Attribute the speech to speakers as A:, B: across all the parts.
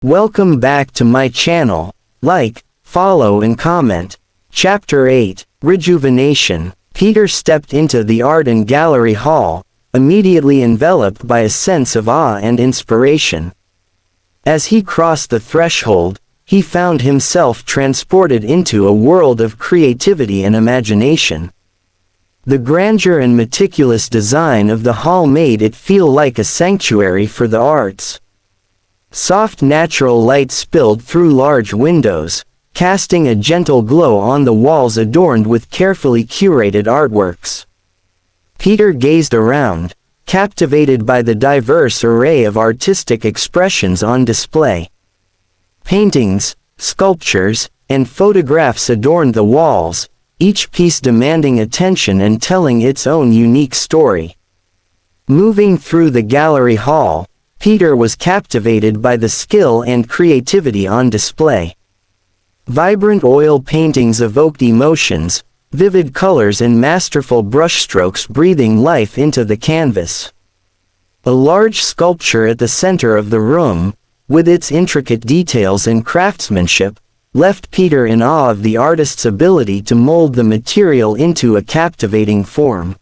A: Welcome back to my channel. Like, follow and comment. Chapter 8, Rejuvenation. Peter stepped into the art and gallery hall, immediately enveloped by a sense of awe and inspiration. As he crossed the threshold, he found himself transported into a world of creativity and imagination. The grandeur and meticulous design of the hall made it feel like a sanctuary for the arts. Soft natural light spilled through large windows, casting a gentle glow on the walls adorned with carefully curated artworks. Peter gazed around, captivated by the diverse array of artistic expressions on display. Paintings, sculptures, and photographs adorned the walls, each piece demanding attention and telling its own unique story. Moving through the gallery hall, Peter was captivated by the skill and creativity on display. Vibrant oil paintings evoked emotions, vivid colors and masterful brushstrokes breathing life into the canvas. A large sculpture at the center of the room, with its intricate details and craftsmanship, left Peter in awe of the artist's ability to mold the material into a captivating form.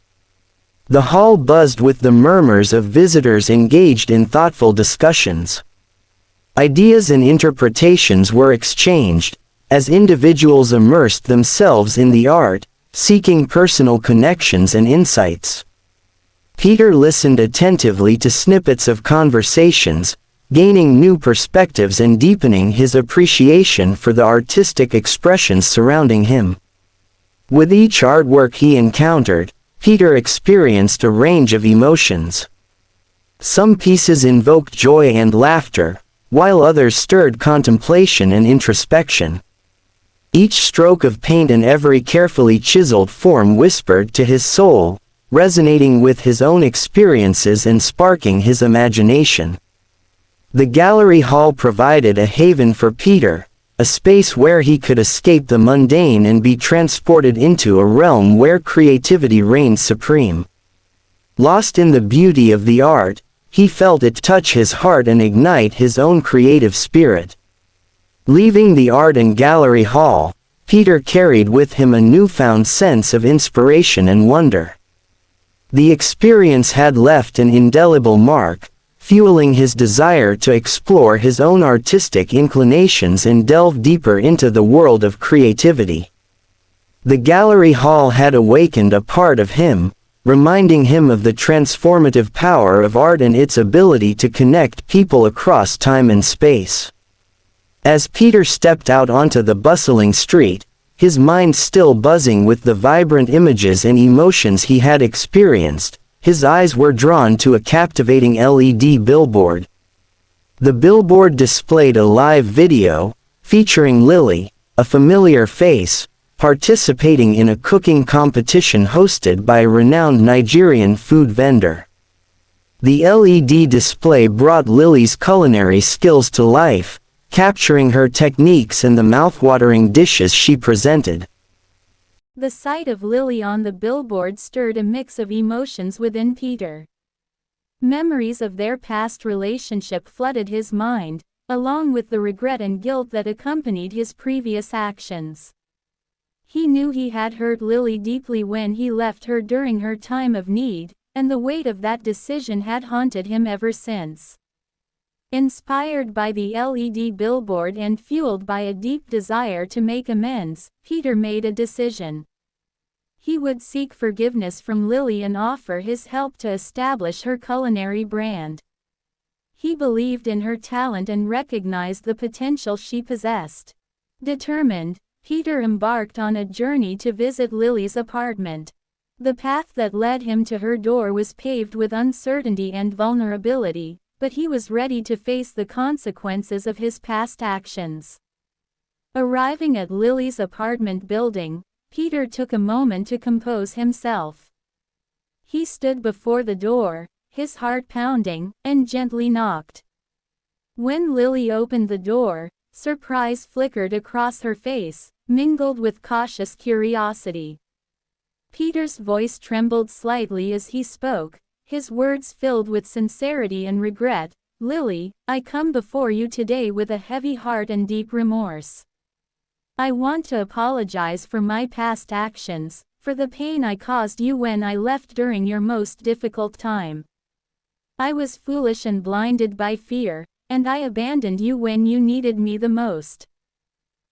A: The hall buzzed with the murmurs of visitors engaged in thoughtful discussions. Ideas and interpretations were exchanged, as individuals immersed themselves in the art, seeking personal connections and insights. Peter listened attentively to snippets of conversations, gaining new perspectives and deepening his appreciation for the artistic expressions surrounding him. With each artwork he encountered, Peter experienced a range of emotions. Some pieces invoked joy and laughter, while others stirred contemplation and introspection. Each stroke of paint and every carefully chiseled form whispered to his soul, resonating with his own experiences and sparking his imagination. The gallery hall provided a haven for Peter, a space where he could escape the mundane and be transported into a realm where creativity reigned supreme. Lost in the beauty of the art, he felt it touch his heart and ignite his own creative spirit. Leaving the art and gallery hall, Peter carried with him a newfound sense of inspiration and wonder. The experience had left an indelible mark, fueling his desire to explore his own artistic inclinations and delve deeper into the world of creativity. The gallery hall had awakened a part of him, reminding him of the transformative power of art and its ability to connect people across time and space. As Peter stepped out onto the bustling street, his mind still buzzing with the vibrant images and emotions he had experienced, his eyes were drawn to a captivating LED billboard. The billboard displayed a live video, featuring Lily, a familiar face, participating in a cooking competition hosted by a renowned Nigerian food vendor. The LED display brought Lily's culinary skills to life, capturing her techniques and the mouthwatering dishes she presented.
B: The sight of Lily on the billboard stirred a mix of emotions within Peter. Memories of their past relationship flooded his mind, along with the regret and guilt that accompanied his previous actions. He knew he had hurt Lily deeply when he left her during her time of need, and the weight of that decision had haunted him ever since. Inspired by the LED billboard and fueled by a deep desire to make amends, Peter made a decision. He would seek forgiveness from Lily and offer his help to establish her culinary brand. He believed in her talent and recognized the potential she possessed. Determined, Peter embarked on a journey to visit Lily's apartment. The path that led him to her door was paved with uncertainty and vulnerability, but he was ready to face the consequences of his past actions. Arriving at Lily's apartment building, Peter took a moment to compose himself. He stood before the door, his heart pounding, and gently knocked. When Lily opened the door, surprise flickered across her face, mingled with cautious curiosity. Peter's voice trembled slightly as he spoke, his words filled with sincerity and regret, Lily, I come before you today with a heavy heart and deep remorse. I want to apologize for my past actions, for the pain I caused you when I left during your most difficult time. I was foolish and blinded by fear, and I abandoned you when you needed me the most.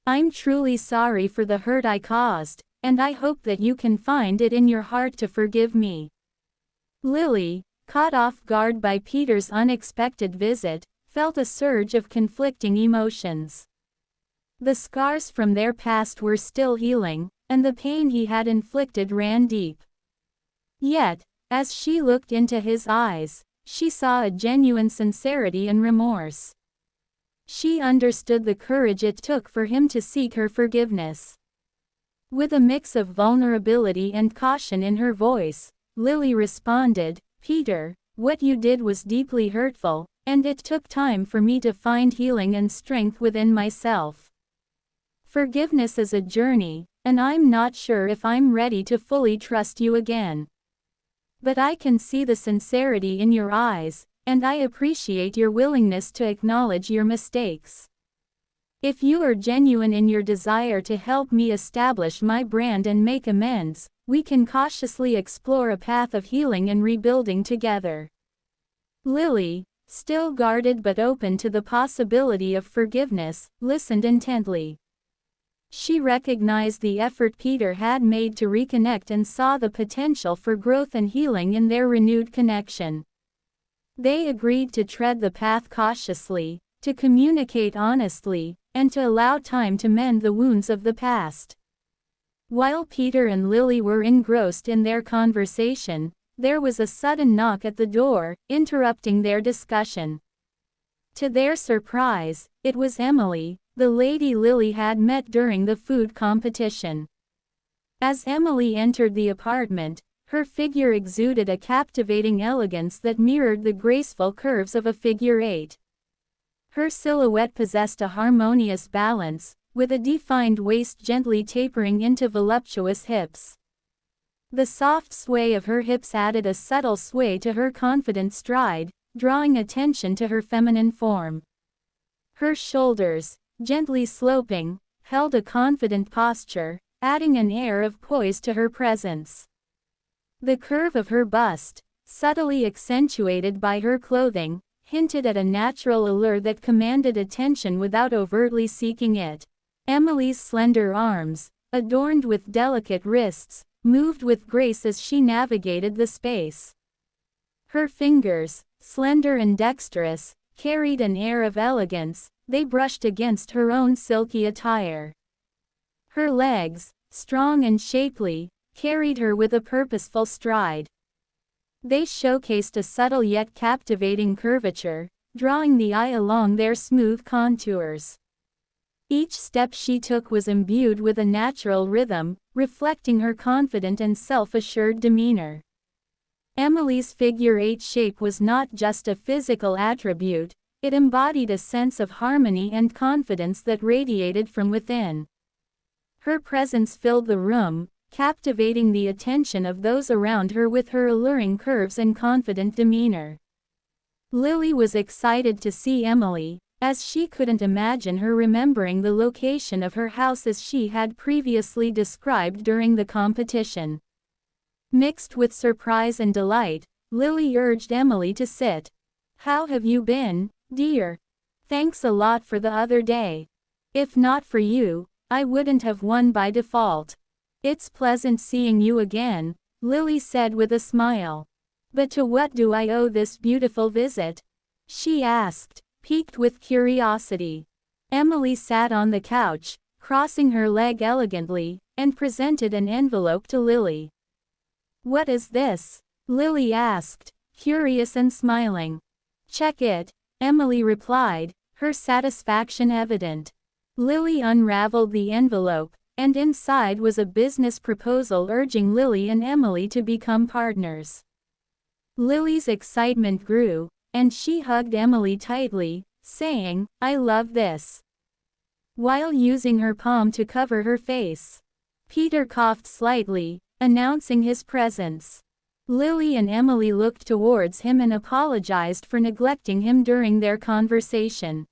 B: I'm truly sorry for the hurt I caused, and I hope that you can find it in your heart to forgive me. Lily, caught off guard by Peter's unexpected visit, felt a surge of conflicting emotions. The scars from their past were still healing, and the pain he had inflicted ran deep. Yet, as she looked into his eyes, she saw a genuine sincerity and remorse. She understood the courage it took for him to seek her forgiveness. With a mix of vulnerability and caution in her voice, Lily responded, "Peter, what you did was deeply hurtful, and it took time for me to find healing and strength within myself. Forgiveness is a journey, and I'm not sure if I'm ready to fully trust you again. But I can see the sincerity in your eyes, and I appreciate your willingness to acknowledge your mistakes. If you are genuine in your desire to help me establish my brand and make amends, we can cautiously explore a path of healing and rebuilding together." Lily, still guarded but open to the possibility of forgiveness, listened intently. She recognized the effort Peter had made to reconnect and saw the potential for growth and healing in their renewed connection. They agreed to tread the path cautiously, to communicate honestly, and to allow time to mend the wounds of the past. While Peter and Lily were engrossed in their conversation, there was a sudden knock at the door, interrupting their discussion. To their surprise, it was Emily, the lady Lily had met during the food competition. As Emily entered the apartment, her figure exuded a captivating elegance that mirrored the graceful curves of a figure eight. Her silhouette possessed a harmonious balance, with a defined waist gently tapering into voluptuous hips. The soft sway of her hips added a subtle sway to her confident stride, drawing attention to her feminine form. Her shoulders, gently sloping, held a confident posture, adding an air of poise to her presence. The curve of her bust, subtly accentuated by her clothing, hinted at a natural allure that commanded attention without overtly seeking it. Emily's slender arms, adorned with delicate wrists, moved with grace as she navigated the space. Her fingers, slender and dexterous, carried an air of elegance, they brushed against her own silky attire. Her legs, strong and shapely, carried her with a purposeful stride. They showcased a subtle yet captivating curvature, drawing the eye along their smooth contours. Each step she took was imbued with a natural rhythm, reflecting her confident and self-assured demeanor. Emily's figure eight shape was not just a physical attribute, it embodied a sense of harmony and confidence that radiated from within. Her presence filled the room, captivating the attention of those around her with her alluring curves and confident demeanor. Lily was excited to see Emily, as she couldn't imagine her remembering the location of her house as she had previously described during the competition. Mixed with surprise and delight, Lily urged Emily to sit. "How have you been, dear? Thanks a lot for the other day. If not for you, I wouldn't have won by default. It's pleasant seeing you again," Lily said with a smile. "But to what do I owe this beautiful visit?" she asked, piqued with curiosity. Emily sat on the couch, crossing her leg elegantly, and presented an envelope to Lily. "What is this?" Lily asked, curious and smiling. "Check it," Emily replied, her satisfaction evident. Lily unraveled the envelope, and inside was a business proposal urging Lily and Emily to become partners. Lily's excitement grew, and she hugged Emily tightly, saying, "I love this," while using her palm to cover her face. Peter coughed slightly, announcing his presence. Lily and Emily looked towards him and apologized for neglecting him during their conversation.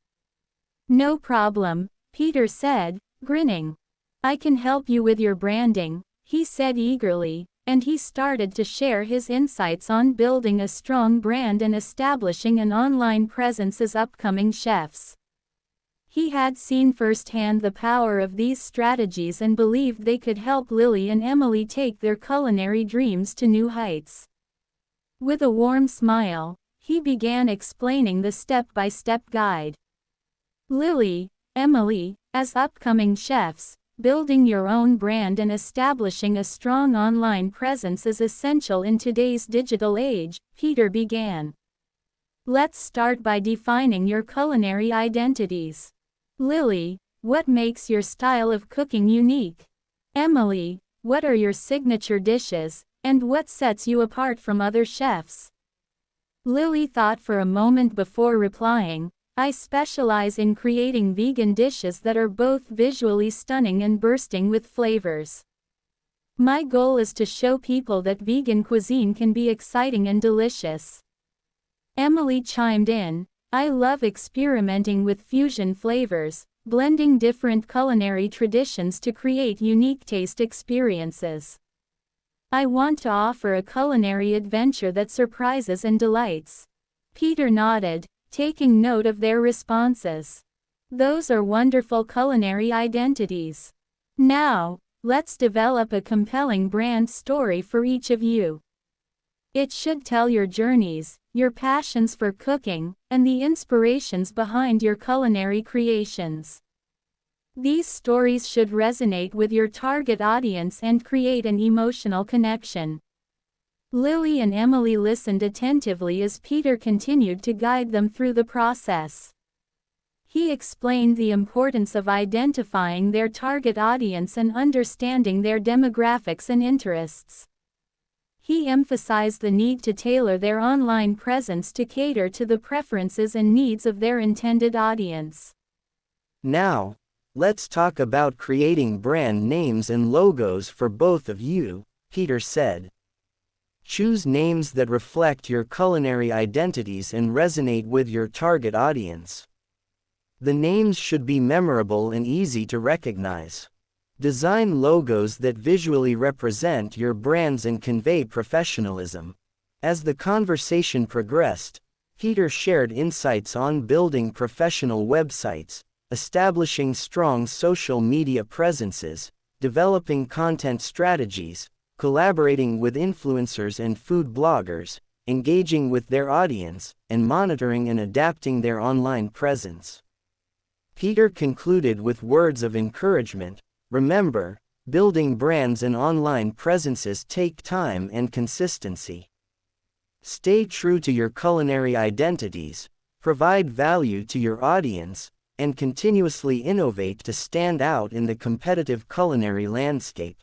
B: "No problem," Peter said, grinning. "I can help you with your branding," he said eagerly, and he started to share his insights on building a strong brand and establishing an online presence as upcoming chefs. He had seen firsthand the power of these strategies and believed they could help Lily and Emily take their culinary dreams to new heights. With a warm smile, he began explaining the step-by-step guide. "Lily, Emily, as upcoming chefs, building your own brand and establishing a strong online presence is essential in today's digital age," Peter began. "Let's start by defining your culinary identities. Lily, what makes your style of cooking unique? Emily, what are your signature dishes, and what sets you apart from other chefs?" Lily thought for a moment before replying, "I specialize in creating vegan dishes that are both visually stunning and bursting with flavors. My goal is to show people that vegan cuisine can be exciting and delicious." Emily chimed in, "I love experimenting with fusion flavors, blending different culinary traditions to create unique taste experiences. I want to offer a culinary adventure that surprises and delights." Peter nodded, taking note of their responses. "Those are wonderful culinary identities. Now, let's develop a compelling brand story for each of you. It should tell your journeys, your passions for cooking, and the inspirations behind your culinary creations. These stories should resonate with your target audience and create an emotional connection." Lily and Emily listened attentively as Peter continued to guide them through the process. He explained the importance of identifying their target audience and understanding their demographics and interests. He emphasized the need to tailor their online presence to cater to the preferences and needs of their intended audience.
A: Now, let's talk about creating brand names and logos for both of you, Peter said. Choose names that reflect your culinary identities and resonate with your target audience. The names should be memorable and easy to recognize. Design logos that visually represent your brands and convey professionalism. As the conversation progressed, Peter shared insights on building professional websites, establishing strong social media presences, developing content strategies, collaborating with influencers and food bloggers, engaging with their audience, and monitoring and adapting their online presence. Peter concluded with words of encouragement. "Remember, building brands and online presences take time and consistency. Stay true to your culinary identities, provide value to your audience, and continuously innovate to stand out in the competitive culinary landscape.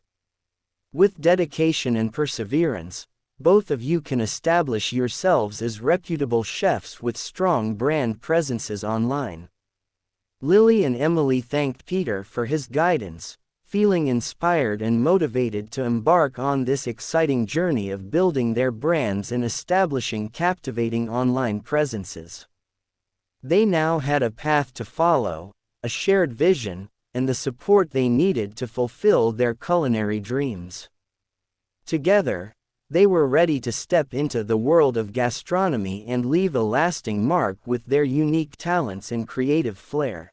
A: With dedication and perseverance, both of you can establish yourselves as reputable chefs with strong brand presences online." Lily and Emily thanked Peter for his guidance, feeling inspired and motivated to embark on this exciting journey of building their brands and establishing captivating online presences. They now had a path to follow, a shared vision, and the support they needed to fulfill their culinary dreams. Together, they were ready to step into the world of gastronomy and leave a lasting mark with their unique talents and creative flair.